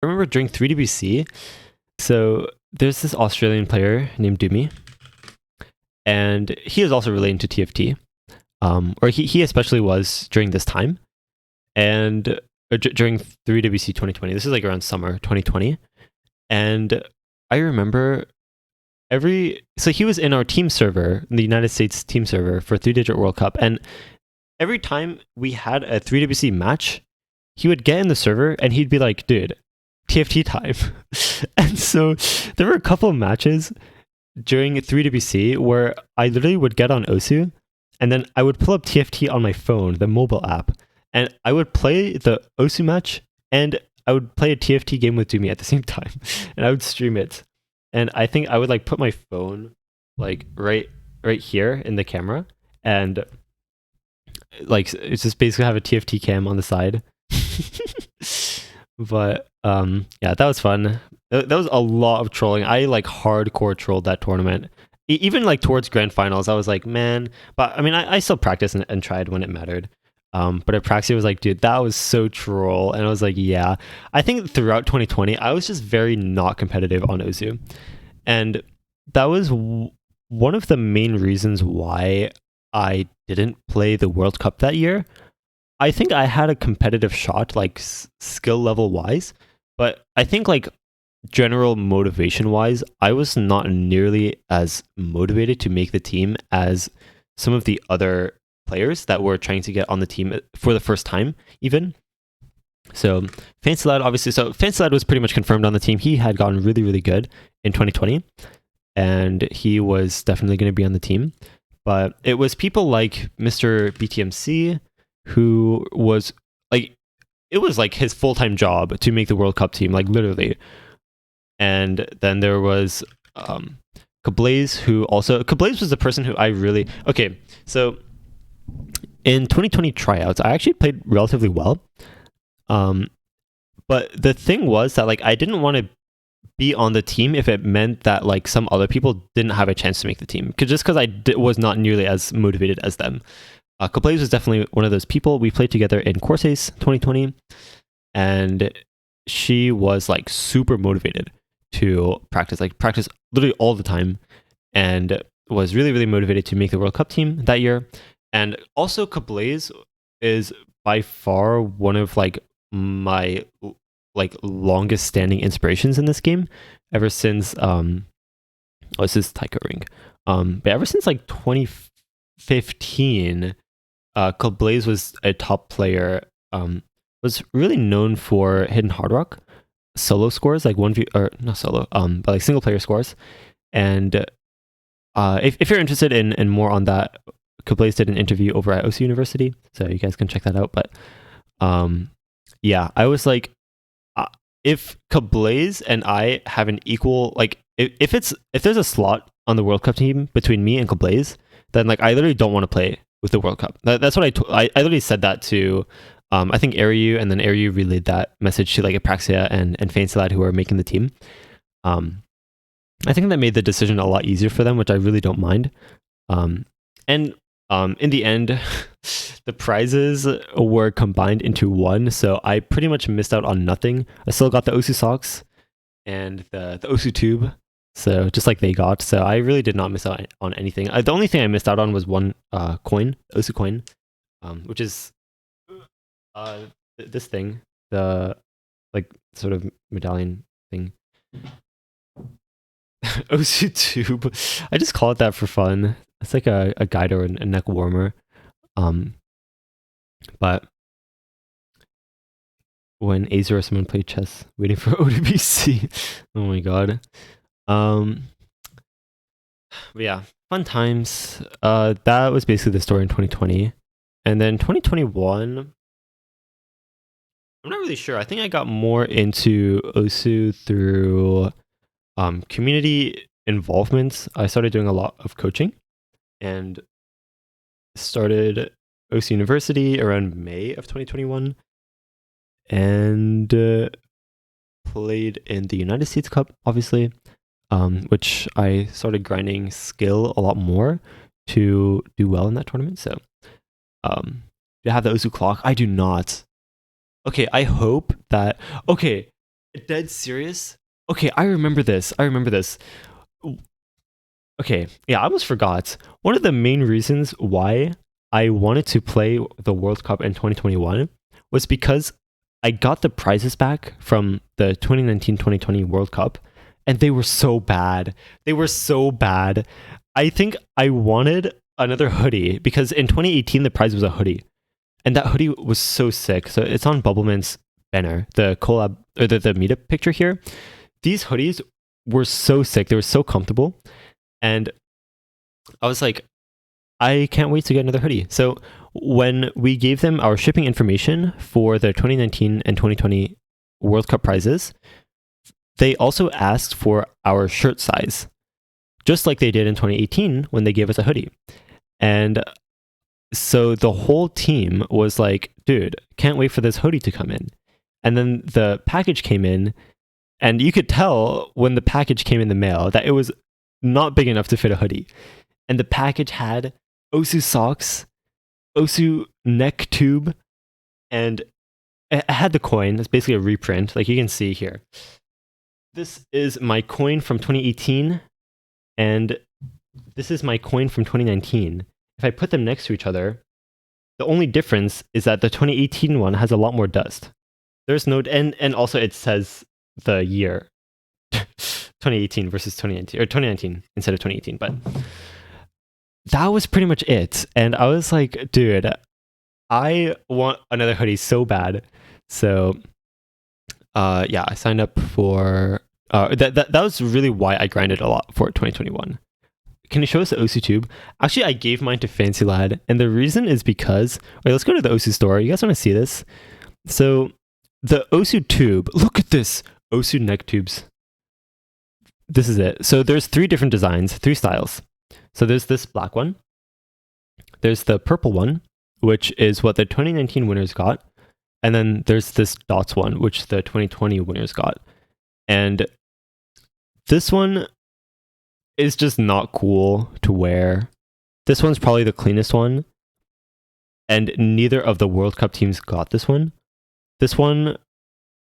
remember during 3WC, so there's this Australian player named Dumi, and he is also related to TFT, or he especially was during this time, and during 3WC 2020. This is like around summer 2020, and I remember so he was in our team server, in the United States team server for 3-Digit World Cup, and every time we had a 3WC match, he would get in the server and he'd be like, dude, TFT time. And so there were a couple of matches during 3WC where I literally would get on Osu and then I would pull up TFT on my phone, the mobile app, and I would play the Osu match and I would play a TFT game with Dumi at the same time, and I would stream it. And I think I would like put my phone like right here in the camera, and like it's just basically have a TFT cam on the side. But yeah, that was fun. That was a lot of trolling. I like hardcore trolled that tournament. Even like towards grand finals, I was like, man. But I mean, I still practiced and tried when it mattered. But at Praxia was like, dude, that was so troll. And I was like, yeah. I think throughout 2020, I was just very not competitive on Osu. And that was one of the main reasons why I didn't play the World Cup that year. I think I had a competitive shot, like skill level wise, but I think like general motivation wise, I was not nearly as motivated to make the team as some of the other players that were trying to get on the team for the first time, even. So Fancy Lad, obviously, so Fancy Lad was pretty much confirmed on the team. He had gotten really, really good in 2020, and he was definitely going to be on the team. But it was people like Mr. BTMC, who was like, it was like his full-time job to make the World Cup team, like literally. And then there was Kablaze, who also, Kablaze was the person who I really, okay, so in 2020 tryouts, I actually played relatively well. But the thing was that like I didn't want to be on the team if it meant that like some other people didn't have a chance to make the team, just because I was not nearly as motivated as them. Kablaze was definitely one of those people. We played together in Courses 2020, and she was like super motivated to practice literally all the time, and was really, really motivated to make the World Cup team that year. And also Kablaze is by far one of like my like longest standing inspirations in this game ever since this is Taiko Ring. But ever since like 2015, Kablaze was a top player, was really known for Hidden Hard Rock solo scores, like 1v, or not solo, but like single player scores. And if you're interested in more on that, Kablaze did an interview over at Osu University, so you guys can check that out. But yeah, I was like, if Kablaze and I have an equal, like if there's a slot on the World Cup team between me and Kablaze, then like I literally don't want to play with the World Cup. That's what I literally said that to I think Ariu, and then Ariu relayed that message to like Apraxia and Fancy Lad, who are making the team. I think that made the decision a lot easier for them, which I really don't mind. And in the end, the prizes were combined into one, so I pretty much missed out on nothing. I still got the Osu socks and the Osu Tube, so just like they got. So I really did not miss out on anything. The only thing I missed out on was one coin, the Osu coin, which is this thing, the like sort of medallion thing. Osu Tube. I just call it that for fun. It's like a guide or a neck warmer. But when Azer or someone played chess waiting for OWC. Oh my god. But yeah, fun times. That was basically the story in 2020. And then 2021, I'm not really sure. I think I got more into Osu through community involvement. I started doing a lot of coaching and started Osu University around May of 2021, and played in the United States Cup, obviously, which I started grinding skill a lot more to do well in that tournament. So do I have the Osu clock? I do not. Okay, I hope that... Okay, Dead serious? Okay, I remember this. I remember this. Okay, yeah, I almost forgot. One of the main reasons why I wanted to play the World Cup in 2021 was because I got the prizes back from the 2019-2020 World Cup, and they were so bad. They were so bad. I think I wanted another hoodie because in 2018 the prize was a hoodie, and that hoodie was so sick. So it's on Bubbleman's banner, the collab or the meetup picture here. These hoodies were so sick. They were so comfortable, and I was like, I can't wait to get another hoodie. So when we gave them our shipping information for the 2019 and 2020 World Cup prizes, they also asked for our shirt size, just like they did in 2018 when they gave us a hoodie. And so the whole team was like, dude, can't wait for this hoodie to come in. And then the package came in, and you could tell when the package came in the mail that it was not big enough to fit a hoodie. And the package had Osu socks, Osu neck tube, and it had the coin. It's basically a reprint, like you can see here. This is my coin from 2018, and this is my coin from 2019. If I put them next to each other, the only difference is that the 2018 one has a lot more dust. There's no, and also it says the year 2018 versus 2019, or 2019 instead of 2018. But that was pretty much it. And I was like, dude, I want another hoodie so bad. So yeah, I signed up for that was really why I grinded a lot for 2021. Can you show us the Osu Tube? Actually, I gave mine to Fancy Lad, and the reason is because, wait, let's go to the Osu store. You guys want to see this? So the Osu Tube, look at this, Osu neck tubes. This is it. So there's 3 different designs, 3 styles. So there's this black one. There's the purple one, which is what the 2019 winners got. And then there's this dots one, which the 2020 winners got. And this one is just not cool to wear. This one's probably the cleanest one. And neither of the World Cup teams got this one. This one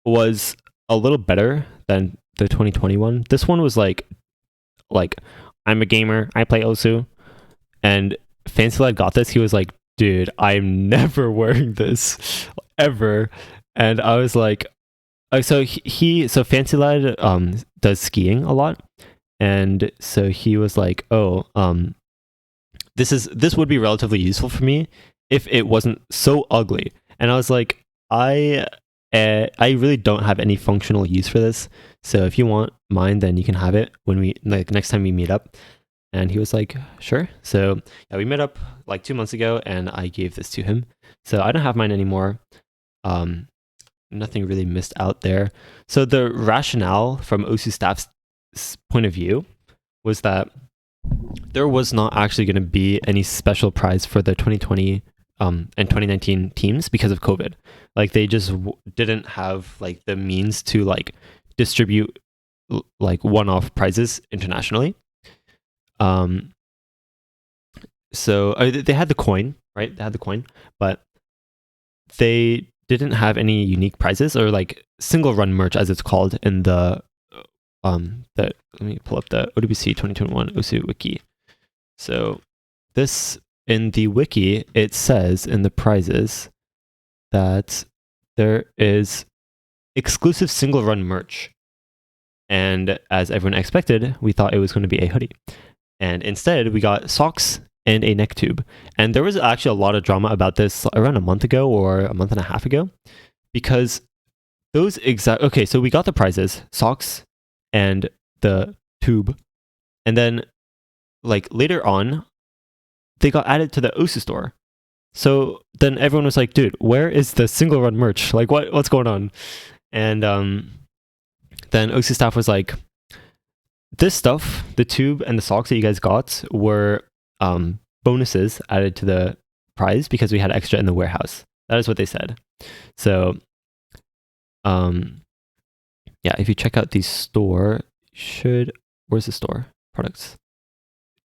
was a little better than the 2021. This one was like I'm a gamer, I play Osu. And Fancy Lad got this. He was like, dude, I'm never wearing this ever. And I was like, so Fancy Lad does skiing a lot. And so he was like, oh, this would be relatively useful for me if it wasn't so ugly. And I was like, I really don't have any functional use for this. So if you want mine, then you can have it when we, like, next time we meet up. And he was like, sure. So yeah, we met up like 2 months ago, and I gave this to him. So I don't have mine anymore. Nothing really missed out there. So the rationale from Osu staff's point of view was that there was not actually going to be any special prize for the 2020 and 2019 teams because of COVID. Like they just didn't have like the means to like distribute like one-off prizes internationally. So they had the coin, right? They had the coin, but they didn't have any unique prizes or like single run merch as it's called in the let me pull up the OWC 2021 Osu wiki. So this, in the wiki, it says in the prizes that there is exclusive single run merch. And as everyone expected, we thought it was going to be a hoodie. And instead, we got socks and a neck tube. And there was actually a lot of drama about this around a month ago or a month and a half ago, because those okay, so we got the prizes, socks and the tube. And then like later on, they got added to the Osu store. So then everyone was like, dude, where is the single run merch? Like what's going on? And then Osu staff was like, this stuff, the tube and the socks that you guys got were bonuses added to the prize because we had extra in the warehouse. That is what they said. So yeah, if you check out the store, where's the store? Products.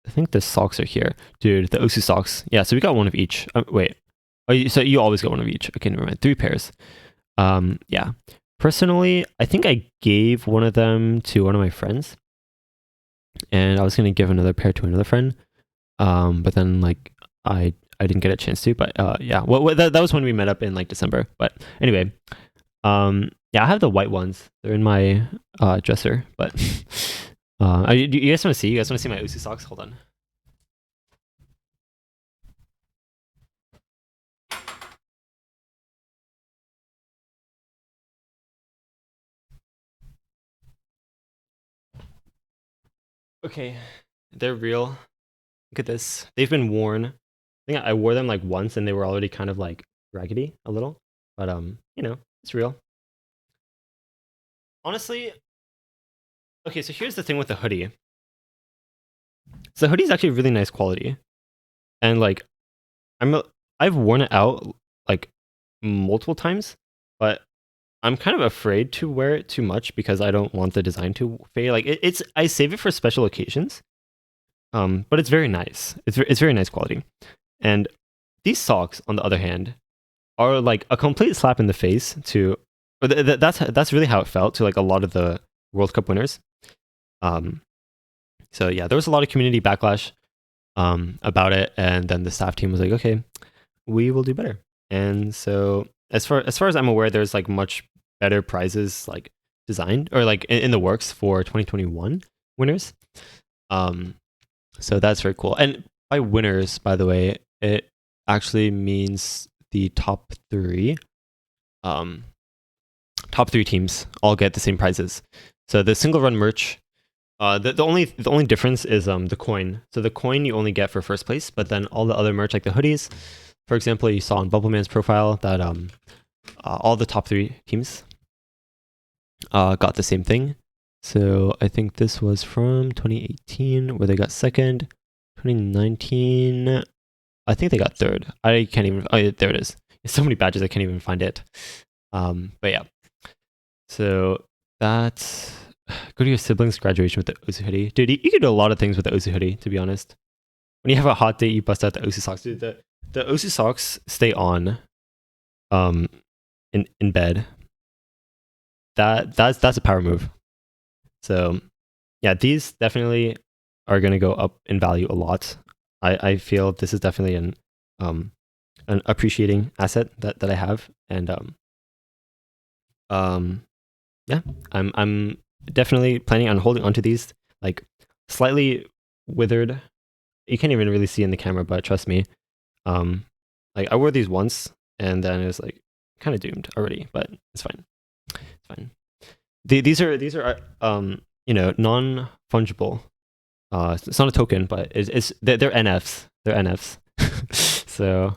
I think the socks are here. Dude, the Osu socks. Yeah, so we got one of each. Wait. Oh, so you always get one of each. Okay, never mind. 3 pairs. Yeah. Personally, I think I gave one of them to one of my friends, and I was gonna give another pair to another friend. But then like I didn't get a chance to. But yeah, that was when we met up in like December. But anyway, yeah, I have the white ones. They're in my dresser. But do you guys want to see? You guys want to see my Osu socks? Hold on. Okay, they're real. Look at this. They've been worn. I think I wore them like once, and they were already kind of like raggedy a little. But you know, it's real. Honestly, okay. So here's the thing with the hoodie. So the hoodie is actually really nice quality, and like I've worn it out like multiple times, but I'm kind of afraid to wear it too much because I don't want the design to fade. Like it's I save it for special occasions. But it's very nice. It's very nice quality. And these socks, on the other hand, are like a complete slap in the face to. Or that's really how it felt to like a lot of the World Cup winners. Um, so yeah, there was a lot of community backlash about it, and then the staff team was like, okay, we will do better. And so as far as I'm aware, there's like much better prizes like designed or like in the works for 2021 winners. So that's very cool. And by winners, by the way, it actually means the um top three teams all get the same prizes. So the single run merch, the only difference is the coin. So the coin you only get for first place, but then all the other merch like the hoodies, for example, you saw on Bubbleman's profile that all the top three teams got the same thing. So I think this was from 2018 where they got second. 2019, I think they got third. I can't even. Oh, yeah, there it is. There's so many badges I can't even find it. But yeah. So that's go to your sibling's graduation with the Osu hoodie, dude. You could do a lot of things with the Osu hoodie. To be honest, when you have a hot date, you bust out the Osu socks. Dude, the Osu socks stay on, in bed. That's a power move. So yeah, these definitely are going to go up in value a lot. I feel this is definitely an appreciating asset that I have, and yeah, I'm definitely planning on holding onto these like slightly withered. You can't even really see in the camera, but trust me, like I wore these once and then it was like kind of doomed already, but it's fine. It's fine. These are you know, non fungible. It's not a token, but they're NFs. They're NFs. So